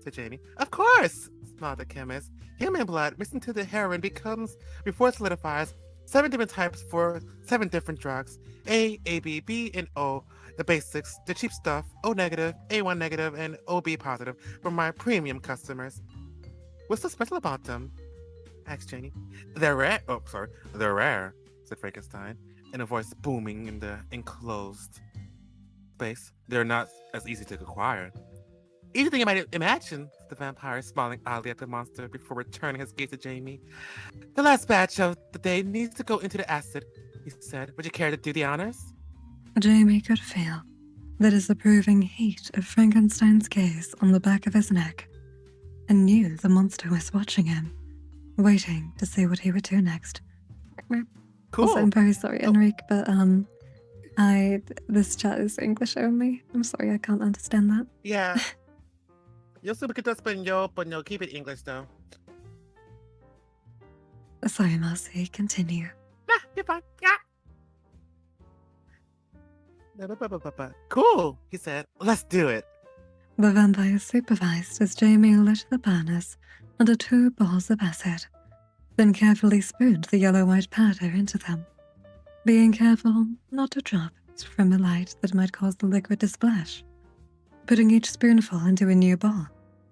Said Jamie. Of course, smiled the chemist. Human blood mixed into the heroin becomes, before it solidifies, 7 different types for 7 different drugs. A, B, B, and O. The basics, the cheap stuff, O negative, A1 negative, and OB positive for my premium customers. What's so special about them? Asked Jamie. They're rare. Oh, sorry. They're rare, said Frankenstein, in a voice booming in the enclosed space. They're not as easy to acquire. Easier than you might imagine, the vampire, smiling oddly at the monster before returning his gaze to Jamie. The last batch of the day needs to go into the acid, he said. Would you care to do the honors? Jamie could feel the disapproving heat of Frankenstein's gaze on the back of his neck and knew the monster was watching him, waiting to see what he would do next. Cool. Also, I'm very sorry, Enrique, but this chat is English only. I'm sorry, I can't understand that. Yeah. Yo sé que español, but no, keep it English though. Sorry, Marcy, continue. Nah, you're fine. Yeah. Cool, he said. Let's do it. The vampire supervised as Jamie lit the burners under 2 balls of acid, then carefully spooned the yellow-white powder into them, being careful not to drop from a light that might cause the liquid to splash, putting each spoonful into a new bowl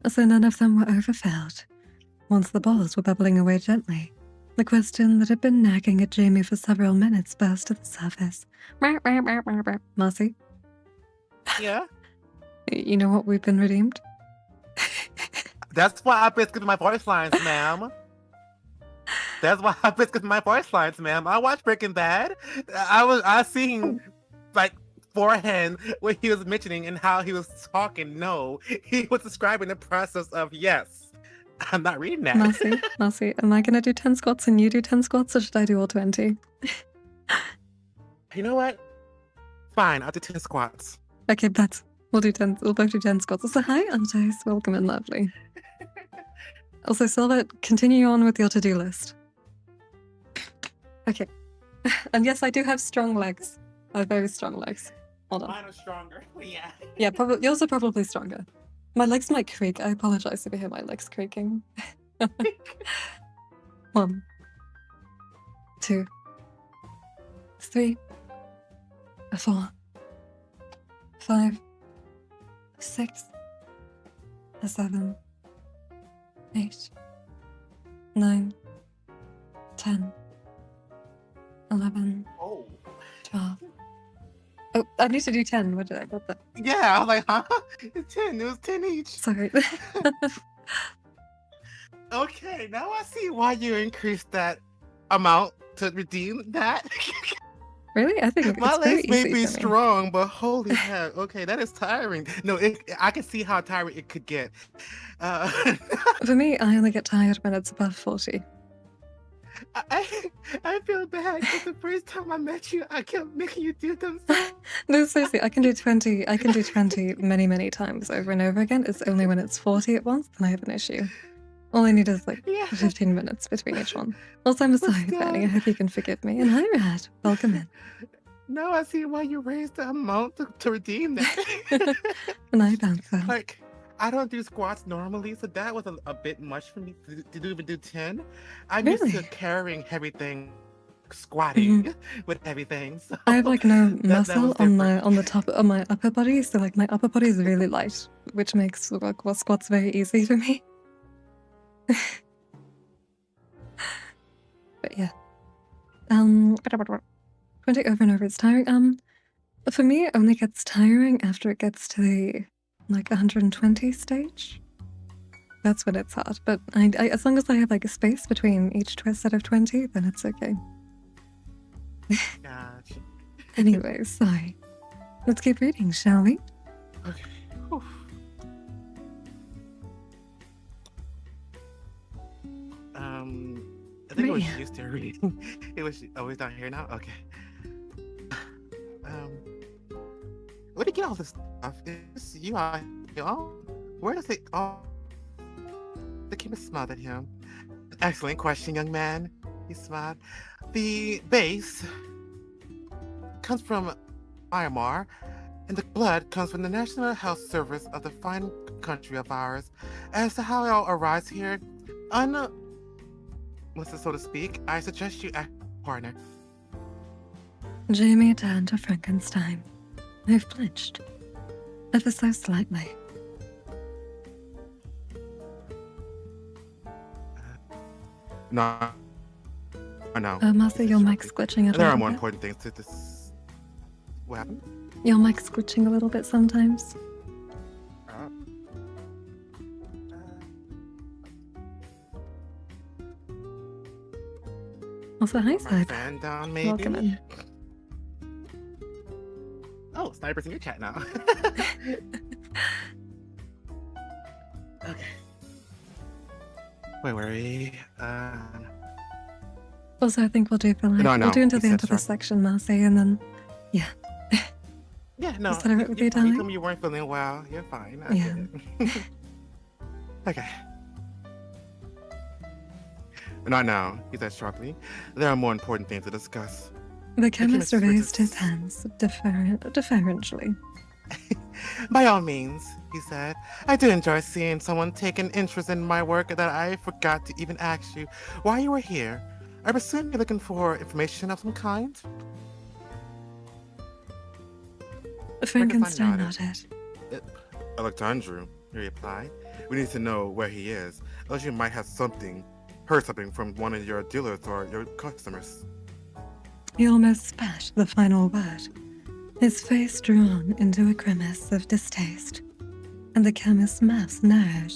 so none of them were overfilled. once the balls were bubbling away gently, the question that had been nagging at Jamie for several minutes burst to the surface. Marcy? Yeah? You know what, we've been redeemed? That's why I've been skipping my voice lines, ma'am. That's why I've been skipping my voice lines, ma'am. I watched Breaking Bad. I seen like beforehand when he was mentioning and how he was talking. No, he was describing the process of yes. I'm not reading that. Marcy, am I gonna do 10 squats and you do 10 squats, or should I do all 20? You know what? Fine, I'll do 10 squats. Okay, we'll do 10. We'll both do 10 squats. Also, hi, Antais. Welcome in, lovely. Also, Silver, continue on with your to-do list. Okay. And yes, I do have strong legs. I have very strong legs. Hold on. Mine are stronger. Yeah. Yeah, yours are probably stronger. My legs might creak. I apologize if you hear my legs creaking. 1, 2, 3, 4, 5, 6, 7, 8, 9, 10, 11, Oh. 12. Oh, I need to do 10. What did I put that? Yeah, I was like, huh? It's 10. It was 10 each. Sorry. Okay, now I see why you increased that amount to redeem that. Really? I think My it's very legs may easy be for me. strong, but holy heck. Okay, that is tiring. No, I can see how tiring it could get. For me, I only get tired when it's above 40. I feel bad because the first time I met you, I kept making you do them. No, seriously, I can do 20. I can do 20 many, many times over and over again. It's only when it's 40 at once that I have an issue. All I need is like 15 minutes between each one. Also, I'm sorry, Fanny. I hope you can forgive me. And hi, Rad. Welcome in. Now I see why you raised the amount to redeem that. And I Panther. Like, I don't do squats normally, so that was a bit much for me to even do 10. I'm used to carrying everything, squatting with everything. So I have like no that muscle was on different. the top of my upper body, so like my upper body is really light, which makes squats very easy for me. But yeah. 20 over and over, it's tiring. For me, it only gets tiring after it gets to the like 120 stage. That's when it's hard. But I as long as I have like a space between each set of 20, then it's okay. Gotcha. Anyway, sorry. Let's keep reading, shall we? Okay. Whew. I think it was used to reading. It was always down here now. Okay. Where did you get all this stuff? Is you are where does it all? The chemist smiled at him. Excellent question, young man. He smiled. The base comes from Myanmar, and the blood comes from the National Health Service of the fine country of ours. As to how it all arrives here, so to speak, I suggest you act partner. Jamie turned to Frankenstein, who flinched, ever so slightly. No. Martha, your mic's glitching a little bit. There are more important things to this. What happened? Your mic's glitching a little bit sometimes. Also, hi, Snipe. Fan down, maybe. Welcome in. Oh, Sniper's in your chat now. Okay. Wait, where are we? Also, I think we'll do for like we'll do until the end of this section, Marcy, and then yeah. Yeah, no. Is that alright with you, You darling? told me you weren't feeling well. You're fine. I Yeah. get it. Okay. Not now, he said sharply. There are more important things to discuss. The chemist raised his hands deferentially. By all means, he said. I do enjoy seeing someone take an interest in my work that I forgot to even ask you why you were here. I presume you're looking for information of some kind? Frankenstein nodded. I looked to Andrew, he replied. We need to know where he is. unless you might have heard something from one of your dealers or your customers. He almost spat the final word, his face drawn into a grimace of distaste, and the chemist's mouth narrowed.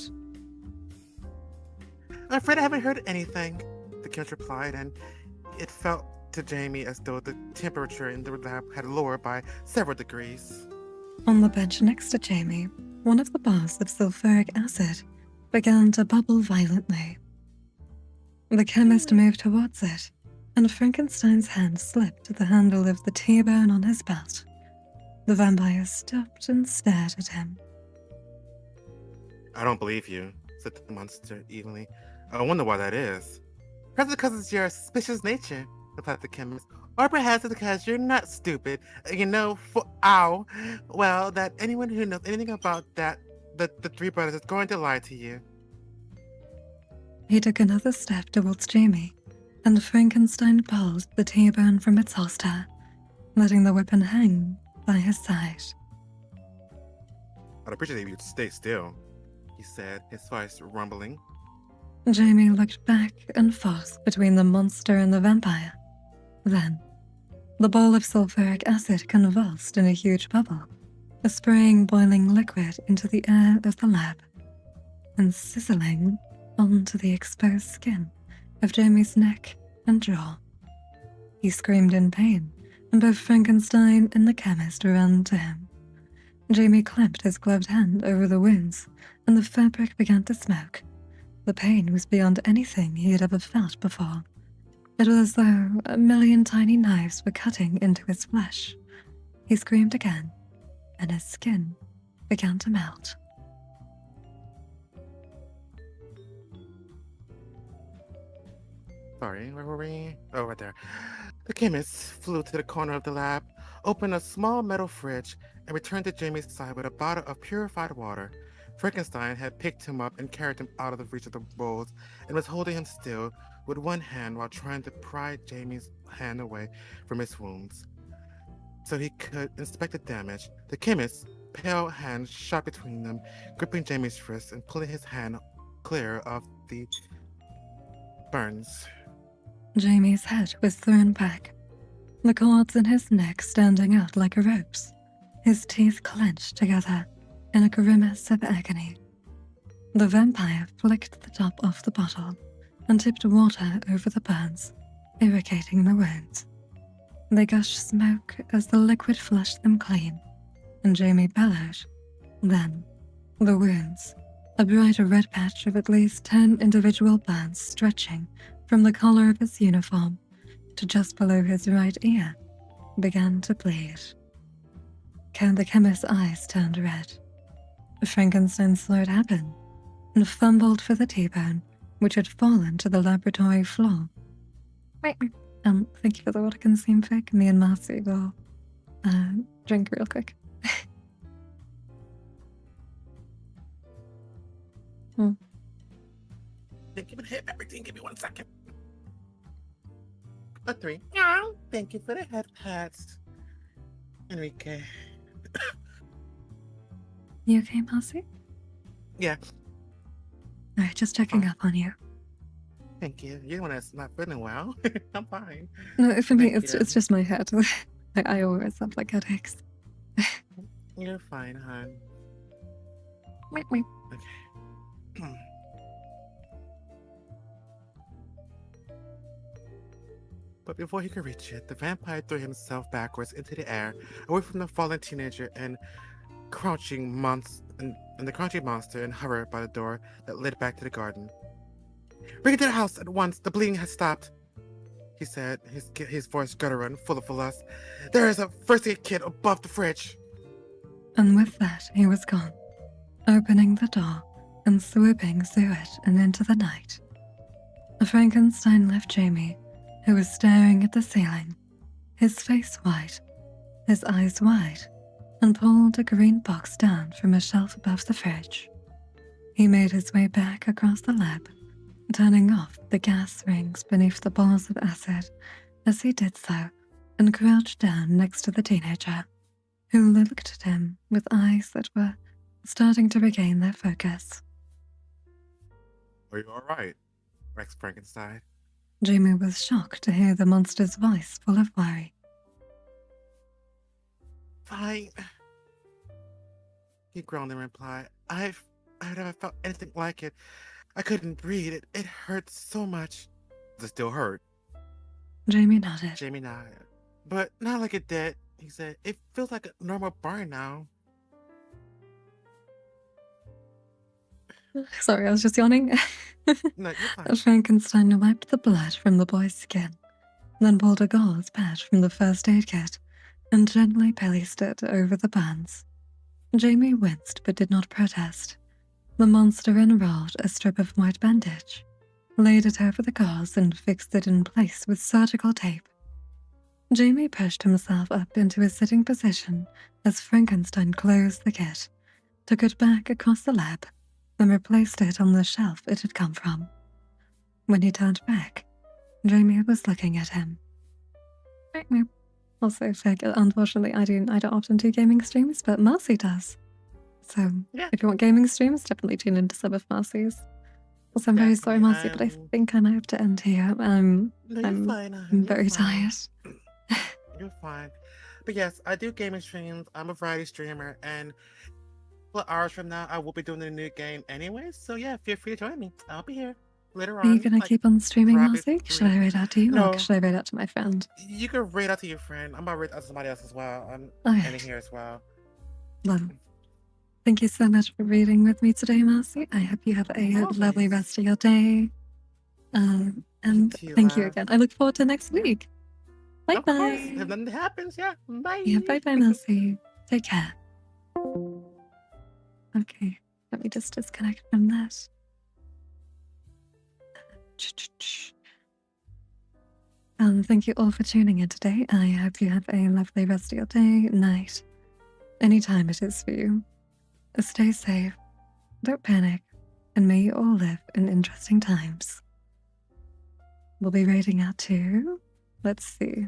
I'm afraid I haven't heard anything, the chemist replied, and it felt to Jamie as though the temperature in the lab had lowered by several degrees. On the bench next to Jamie, one of the bars of sulfuric acid began to bubble violently. The chemist moved towards it, and Frankenstein's hand slipped to the handle of the T-bone on his belt. The vampire stopped and stared at him. I don't believe you, said the monster evenly. I wonder why that is. Perhaps because it's your suspicious nature, replied the chemist. Or perhaps it's because you're not stupid. Well, that anyone who knows anything about that, the three brothers is going to lie to you. He took another step towards Jamie, and Frankenstein pulled the T-bone from its holster, letting the weapon hang by his side. I'd appreciate if you'd stay still, he said, his voice rumbling. Jamie looked back and forth between the monster and the vampire. Then, the ball of sulfuric acid convulsed in a huge bubble, spraying boiling liquid into the air of the lab, and sizzling onto the exposed skin of Jamie's neck and jaw. He screamed in pain, and both Frankenstein and the chemist ran to him. Jamie clamped his gloved hand over the wounds, and the fabric began to smoke. The pain was beyond anything he had ever felt before. It was as though a million tiny knives were cutting into his flesh. He screamed again, and his skin began to melt. Sorry, where were we? Oh, right there. The chemist flew to the corner of the lab, opened a small metal fridge, and returned to Jamie's side with a bottle of purified water. Frankenstein had picked him up and carried him out of the reach of the wolves and was holding him still with one hand while trying to pry Jamie's hand away from his wounds so he could inspect the damage. The chemist's pale hand shot between them, gripping Jamie's wrist and pulling his hand clear of the burns. Jamie's head was thrown back, the cords in his neck standing out like ropes, his teeth clenched together in a grimace of agony. The vampire flicked the top off the bottle and tipped water over the burns, irrigating the wounds. They gushed smoke as the liquid flushed them clean, and Jamie bellowed. Then, the wounds, a bright red patch of at least 10 individual burns stretching from the collar of his uniform to just below his right ear, began to bleed. The chemist's eyes turned red. Frankenstein slowed happen and fumbled for the T-bone, which had fallen to the laboratory floor. Thank you for the water consume fig. Me and Marcy will drink real quick. Thank you for the head everything. Give me 1 second. A 3. No, thank you for the head pats. Enrique. You okay, Marcy? Yeah. Alright, just checking up on you. Thank you. You're the one that's not feeling well. I'm fine. No, for me, Thank you. it's just my head. I always have like headaches. You're fine, hon. Okay. But before he could reach it, the vampire threw himself backwards into the air, away from the fallen teenager and the crouching monster, and hovered by the door that led back to the garden. Bring it to the house at once. The bleeding has stopped, he said, his voice guttural and full of lust. There is a first aid kit above the fridge. And with that, he was gone, opening the door and swooping through it and into the night. Frankenstein left Jamie, who was staring at the ceiling, his face white, his eyes wide, and pulled a green box down from a shelf above the fridge. He made his way back across the lab, turning off the gas rings beneath the balls of acid as he did so, and crouched down next to the teenager, who looked at him with eyes that were starting to regain their focus. Are you alright? Rex Frankenstein. Jamie was shocked to hear the monster's voice full of worry. Fine. He groaned in reply. I've never felt anything like it. I couldn't breathe. It hurts so much. Does it still hurt? Jamie nodded. Jamie nodded. But not like it did, he said. It feels like a normal burn now. Sorry, I was just yawning. No, you're fine. Frankenstein wiped the blood from the boy's skin, then pulled a gauze patch from the first aid kit and gently placed it over the burns. Jamie winced but did not protest. The monster unrolled a strip of white bandage, laid it over the gauze, and fixed it in place with surgical tape. Jamie pushed himself up into a sitting position as Frankenstein closed the kit, took it back across the lab, and replaced it on the shelf it had come from. When he turned back, Jamie was looking at him. Also, unfortunately, I don't often do gaming streams, but Marcy does. So, Yeah. if you want gaming streams, definitely tune into some of Marcy's. Also, I'm very sorry, Marcy, but I think I might have to end here. No, you're fine. I'm very tired. You're fine. But yes, I do gaming streams. I'm a variety streamer, and a couple hours from now, I will be doing the new game anyway. So yeah, feel free to join me. I'll be here later on. Are you gonna keep on streaming, Marcy? 3. Should I read out to you, No. or should I read out to my friend? You can read out to your friend. I'm about to read out to somebody else as well. I'm Alright. ending here as well. Well, thank you so much for reading with me today, Marcy. I hope you have a lovely rest of your day. And thank you again. I look forward to next week. Bye Of bye. course. If nothing happens, yeah. Bye. Yeah, bye bye, Marcy. Take care. Okay, let me just disconnect from that. Thank you all for tuning in today. I hope you have a lovely rest of your day, night, anytime it is for you. Stay safe, don't panic, and may you all live in interesting times. We'll be raiding out to, let's see.